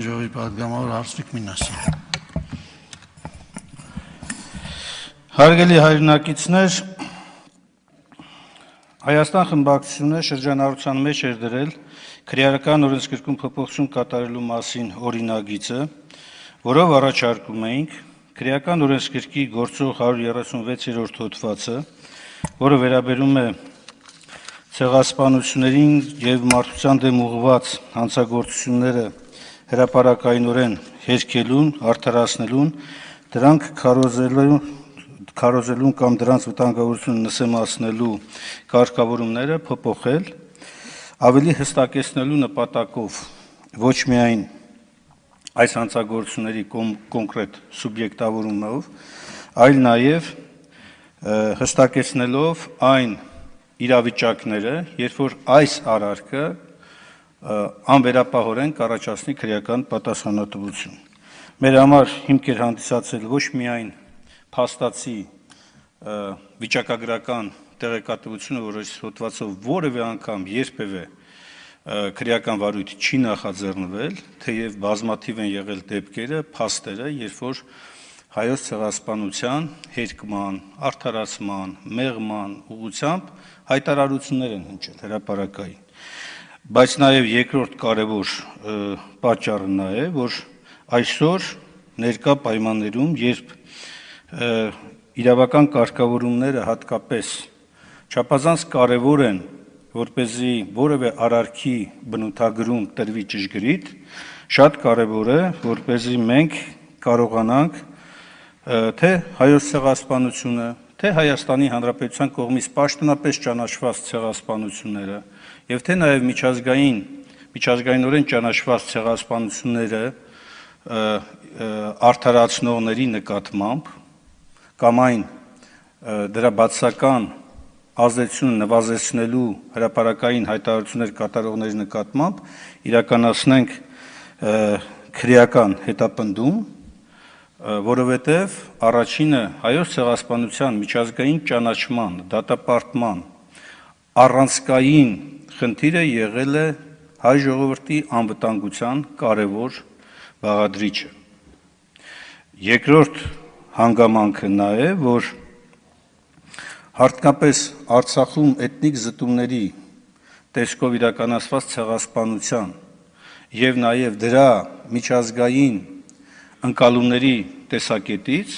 Ժողովի պատգամավոր Արծվիկ Մինասյան։ Հարգելի հայրենակիցներ, Հայաստան խմբակցությունը շրջանառության մեջ էր դրել քրեական օրենսգրքում փոփոխություն կատարելու մասին օրինագիծը, որով առաջարկում էինք քրեական օրենսգրքի գործող 136-րդ հոդվածը, որը վերաբերում է ցեղասպանություններին եւ մարդկության դեմ ուղղված հանցագործությունները հրապարակայնորեն հերքելուն, արդարացնելուն, դրանք քարոզելուն կամ դրանց վտանգավորությունը նսեմացնելու կարգավորումները փոփոխել, ավելի հստակեցնելու նպատակով ոչ միայն այս հանցագործությունների կոնկրետ սուբյեկտավորումով, այլ նաև հստակեցնելով այն իրավիճակները, երբ որ այս արարքը անվերապահորեն կառաջացնի քրեական պատասխանատվություն։ Մեր համար հիմք էր հանդիսացել ոչ միայն փաստացի վիճակագրական տեղեկատվությունը, որ այս հոդվածով որևէ անգամ երբևէ քրեական վարույթ չի նախաձեռնվել, թեև բազմաթիվ են եղել դեպքերը, փաստերը, երբ որ հայոց ցեղասպանության հերկման, արդարացման, մեղման ուղղությամբ հայտարարություններ են հնչել հրապարակային։ Բայց նաև երկրորդ կարևոր պատճառը նա է, որ այսօր ներկա պայմաններում, երբ իրավական կարգավորումները հատկապես չափազանց կարևոր են, որպեսզի որևէ արարքի բնութագրում տրվի ճշգրիտ, շատ կարևոր է, որպեսզի մենք կարողանանք թե հայոց ցեղասպանությունը, թե Հայաստանի Հանրապետության կողմից պաշտոնապես ճանաչված ցեղասպանությունները եւ թե նաեւ միջազգայինորեն ճանաչված ցեղասպանությունները արդարացնողների նկատմամբ կամ այն դրա բացասական ազդեցությունը նվազեցնելու հրապարակային հայտարարություններ կատարողների նկատմամբ իրականացնենք քրեական հետապնդում, որովհետև առաջինը հայոց ցեղասպանության միջազգային ճանաչման, դատապարտման առանցքային խնդիրը եղել է հայ ժողովրդի անվտանգության կարևոր բաղադրիչը։ Երկրորդ հանգամանքը նա է, որ հատկապես Արցախում էթնիկ զտումների տեսքով իրականացված ցեղասպանության եւ նաեւ դրա միջազգային ընկալումների տեսակետից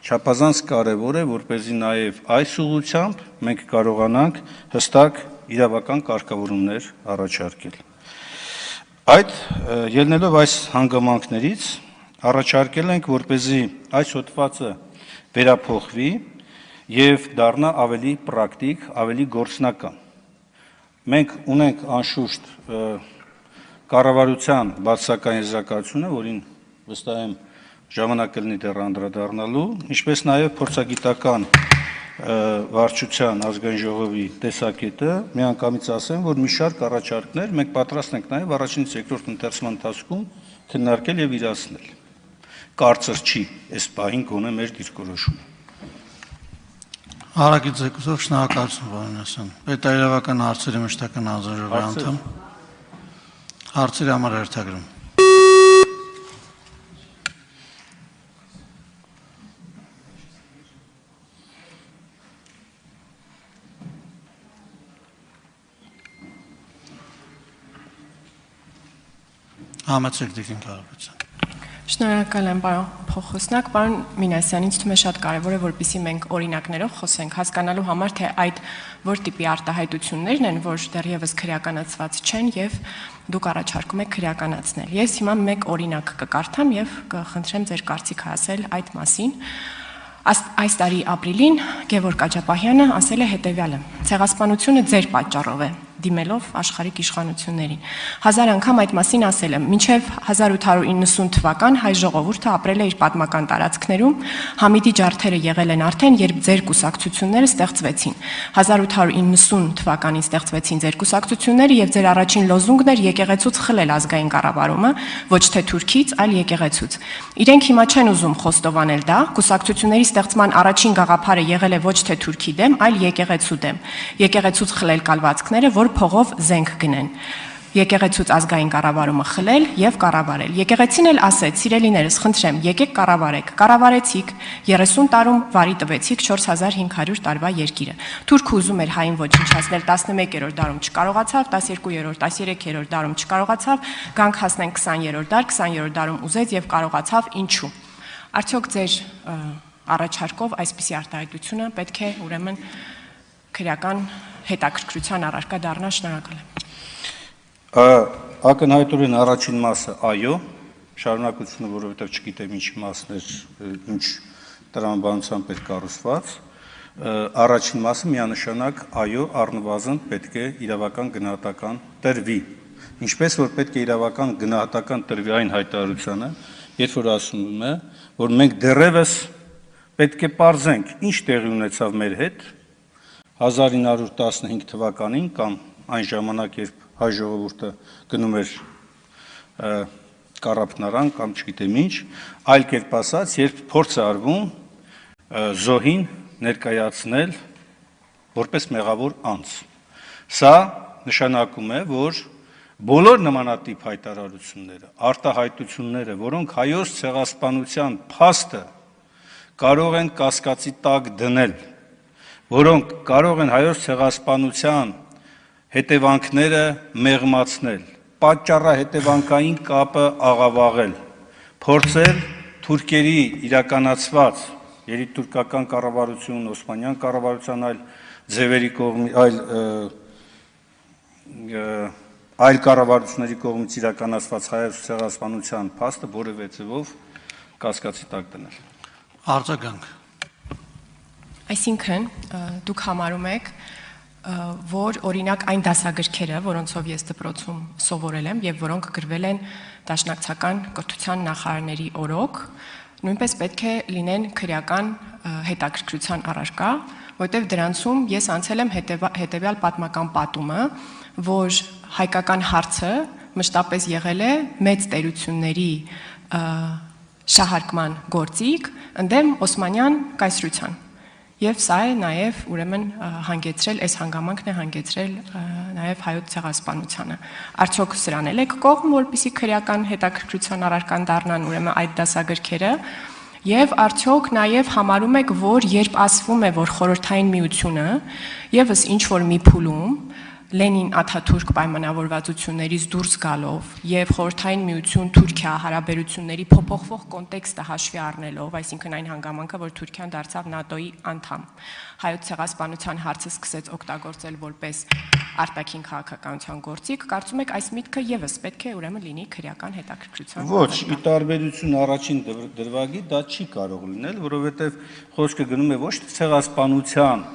չափազանց կարևոր է, որպեսզի նաև այս ուղղությամբ մենք կարողանանք հստակ իրավական կարգավորումներ առաջարկել։ Ելնելով այս հանգամանքներից առաջարկել ենք, որպեսզի այս հոդվածը վերափոխվի եւ դառնա ավելի պրակտիկ, ավելի գործնական։ Մենք ունենք անշուշտ կառավարության բացասական եզրակացությունը, որին վստահ եմ ժամանակ կլինի դեռ անդրադառնալու, ինչպես նաև փորձագիտական վարչության ազգային ժողովի տեսակետը, միանգամից ասեմ, որ մի շարք առաջարկներ մենք պատրաստ ենք նաև առաջինից երկրորդ ընթերցման ընթացքում քննարկել եւ իրացնել։ Կարծր չի այս պահին գոնե մեր դիրքորոշումը։ Հարակից զեկուցող շնորհակալություն, պարոն Մինասյան։ Պետաիրավական հարցերի մշտական հանձնաժողովի անդամ։ Հարցերի համար հերթագրում։ Համեցեք դեպին կարողության։ Շնորհակալ եմ, պարոն փոխոսնակ, պարոն Մինասյանից թվում է շատ կարևոր է, որպեսզի մենք օրինակներով խոսենք, հասկանալու համար, թե այդ որ տիպի արտահայտություններն են, որ դեռևս քրեականացված չեն եւ դուք առաջարկում եք քրեականացնել։ Ես հիմա մեկ օրինակ կկարդամ եւ կխնդրեմ ձեր կարծիքը ասել այդ մասին։ Այս տարի ապրիլին Գևորգ Աջապահյանը ասել է հետեւյալը. ցեղասպանությունը ձեր պատճառով է, դիմելով աշխարհիկ իշխանություններին։ 1000 անգամ այդ մասին ասել եմ, մինչև 1890 թվական հայ ժողովուրդը ապրել է իր պատմական տարածքներում, Համիդի ջարդերը եղել են արդեն, երբ ձեր կուսակցությունները ստեղծվեցին։ 1890 թվականին ստեղծվեցին ձեր կուսակցությունները եւ ձեր առաջին լոզունգն էր եկեղեցուց խլել ազգային կառավարումը, ոչ թե Թուրքից, այլ եկեղեցուց։ Իրենք հիմա չեն ուզում խոստովանել դա, կուսակցությունների ստեղծման առաջին գաղափարը եղել է ոչ թե Թուրքի դեմ, այլ եկեղեցու դեմ։ Եկեղեցուց խլել կալվածքները, որ փողով զենք գնեն։ եկեղեցուց ազգային կառավարումը խլել եւ կառավարել։ Եկեղեցին էլ ասեց. «Սիրելիներս, խնդրեմ, եկեք կառավարեք»։ Կառավարեցիք, 30 տարում վարի տվեցիք 4500 տարվա երկիրը։ Թուրքը ուզում էր հային ոչնչացնել, 11-րդ դարում չկարողացավ, 12-րդ, 13-րդ դարում չկարողացավ, գանք հասնենք 20-րդ դար, 20-րդ դարում ուզեց եւ կարողացավ, ինչու։ Արդյոք ձեր առաջարկով այսպիսի արտահայտությունը պետք է ուրեմն քրեական հետաքրքրության առարկա դառնա։ Շնորհակալ եմ։ Ակնհայտորեն առաջին մասը այո, շարունակությունը, որովհետև չգիտեմ ինչ մասներ, ինչ տրամաբանությամբ էր կառուցված, առաջին մասը միանշանակ այո, առնվազն պետք է իրավական գնահատական տրվի։ Ինչպես որ պետք է իրավական գնահատական տրվի այն հայտարարությանը, երբ որ ասում է, որ մենք դեռևս պետք է պարզենք, ինչ տեղի ունեցավ մեր հետ 1915 թվականին կամ այն ժամանակ, երբ հայ ժողովուրդը գնում էր կառափնարան կամ չգիտեմ ինչ, այլ կերպ ասած, երբ փորձ է արվում զոհին ներկայացնել որպես մեղավոր անձ։ Սա նշանակում է, որ բոլոր նմանատիպ հայտարարությունները, արտահայտությունները, որոնք հայոց ցեղասպանության փաստը կարող են կասկածի տակ դնել, որոնք կարող են հայոց ցեղասպանության հետևանքները մեղմացնել, պատճառահետևանքային կապը աղավաղել, փորձել թուրքերի իրականացված երիտուրկական կառավարություն, օսմանյան կառավարության այլ կառավարությունների կողմից իրականացված հայոց ցեղասպանության փաստը որևէ ձևով կասկածի տակ դնել։ Արձագանք։ Այսինքն դուք համարում եք, որ օրինակ այն դասագրքերը, որոնցով ես դպրոցում սովորել եմ եւ որոնք գրվել են դաշնակցական կրթության նախարարների օրոք, նույնպես պետք է լինեն քրեական հետաքրքրության առարկա, որտեղ դրանցում ես անցել եմ հետեւյալ պատմական պատումը, որ հայկական հարցը մշտապես եղել է մեծ տերությունների շահարկման գործիք ընդդեմ օսմանյան կայսրության։ Եվ սա է նաև ուրեմն հանգեցրել, այս հանգամանքն է հանգեցրել նաև հայոց ցեղասպանությանը։ Արդյոք սրան էլ եք կողմ, որպեսզի քրեական հետաքրքրության առարկան դառնան ուրեմն այդ դասագրքերը, եւ արդյոք նաև համարում եք, որ երբ ասվում է, որ խորհրդային միությունը եւս ինչ որ մի փուլում Լենին-Աթաթուրք պայմանավորվածություններից դուրս գալով եւ խորհրդային միություն Թուրքիա հարաբերությունների փոփոխվող կոնտեքստը հաշվի առնելով, այսինքն այն հանգամանքը, որ Թուրքիան դարձավ ՆԱՏՕ-ի անդամ, հայոց ցեղասպանության հարցը սկսեց օգտագործել որպես արտաքին քաղաքականության գործիք, կարծում եք այս միտքը եւս պետք է ուրեմն լինի քրեական հետաքրքրության։ Ոչ, ի տարբերություն առաջին դրվագի դա չի կարող լինել, որովհետեւ խոսքը գնում է ոչ թե ցեղասպանության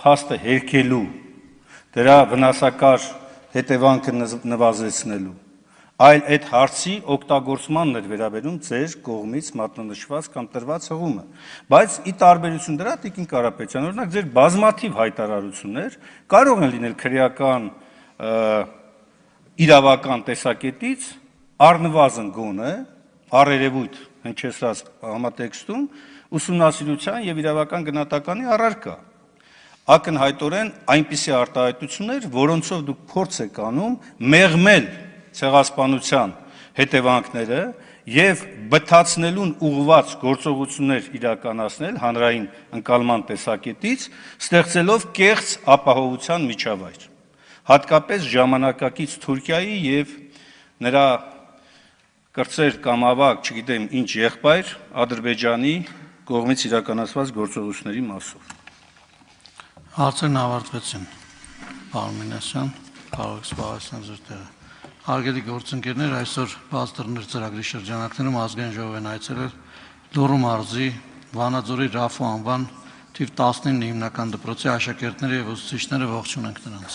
փաստը հերքելու, դրա վնասակար հետևանքը նվազեցնելու, այլ այդ հարցի օգտագործմանն էր վերաբերում ձեր կողմից մատնանշված կամ տրված հղումը։ Բայց ի տարբերություն դրա, Տիկին Կարապետյան, օրինակ ձեր բազմաթիվ հայտարարություններ կարող են լինել քրեական իրավական տեսակետից առնվազն գոնե առերևույթ հնչեցած համատեքստում ուսումնասիրության եւ իրավական գնահատականի առարկա։ Ակնհայտորեն այնպիսի արտահայտություններ, որոնցով դուք փորձ եք անում մեղմել ցեղասպանության հետևանքները եւ բթացնելուն ուղղված գործողություններ իրականացնել հանրային ընկալման տեսակետից, ստեղծելով կեղծ ապահովության միջավայր, հատկապես ժամանակակից Թուրքիայի եւ նրա կրծեր կամ ավակ, չգիտեմ ինչ եղբայր Ադրբեջանի կողմից իրականացված գործողությունների մասով։ Հարցերն ավարտվեցին։ Պարոն Մինասյան, կարող եք զբաղեցնել ձեր տեղը։ Հարգելի գործընկերներ, այսօր բաց դռներ ծրագրի շրջանակներում ազգային ժողով են այցելել Լոռու մարզի Վանաձորի Ռաֆու անվան թիվ 19 հիմնական դպրոցի աշակերտները եւ ուսուցիչները, ողջունենք նրանց։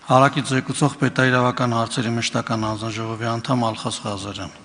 Հարակից զեկուցող պետաիրավական հարցերի մշտական հանձնաժողովի անդամ Ալխաս Ղազարյան։